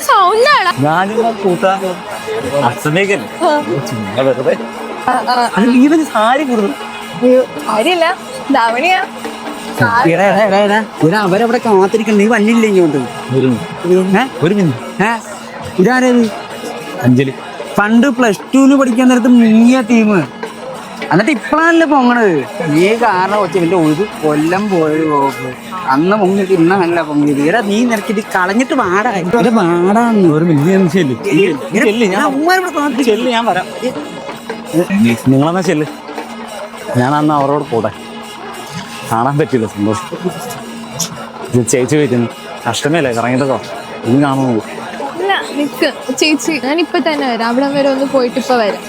സൗണ്ടാണ് ഞാനിങ്ങനെ കൂട്ടാ അച്ഛനേക്കല്ലേ വെറുതെ അത് നീ തന്നെ സാരി കൊടുത്തു കാര്യമില്ല ധാവണിയാ അവരവിടെ കാത്തിരിക്കണം, നീ വന്നില്ല ഇങ്ങോട്ട്. ഒരു മിനിറ്റ് ഇതാരത്? അഞ്ജലി പണ്ട് +2 പഠിക്കാൻ നേരത്ത് മുങ്ങിയ ടീം, എന്നിട്ട് ഇപ്പഴാണല്ലേ പൊങ്ങണത്. നീ കാരണം വെച്ച ഇവന്റെ ഒരു കൊല്ലം പോയത് പോക്ക്. അന്ന് പൊങ്ങിട്ട് ഇന്നല്ല പൊങ്ങിയത്. ഇടാ നീ നിനക്കിത് കളഞ്ഞിട്ട് വാടാന്ന്. ഒരു മിനിറ്റ് ചെല്ല്, ഞാൻ വരാം. നിങ്ങളെന്നാ ചെല്ല്, ഞാൻ അന്ന് അവരോട് കൂടെ കാണാൻ പറ്റില്ല. സന്തോഷം. ചേച്ചി വയ്ക്കുന്നു കഷ്ടമല്ലേ കറങ്ങിട്ടതോ ഇനി കാണുന്നു. ഇല്ല നിക്ക് ചേച്ചി, ഞാൻ ഇപ്പൊ തന്നെ വരാം. അവിടെ വരെ ഒന്ന് പോയിട്ട് ഇപ്പൊ വരാം.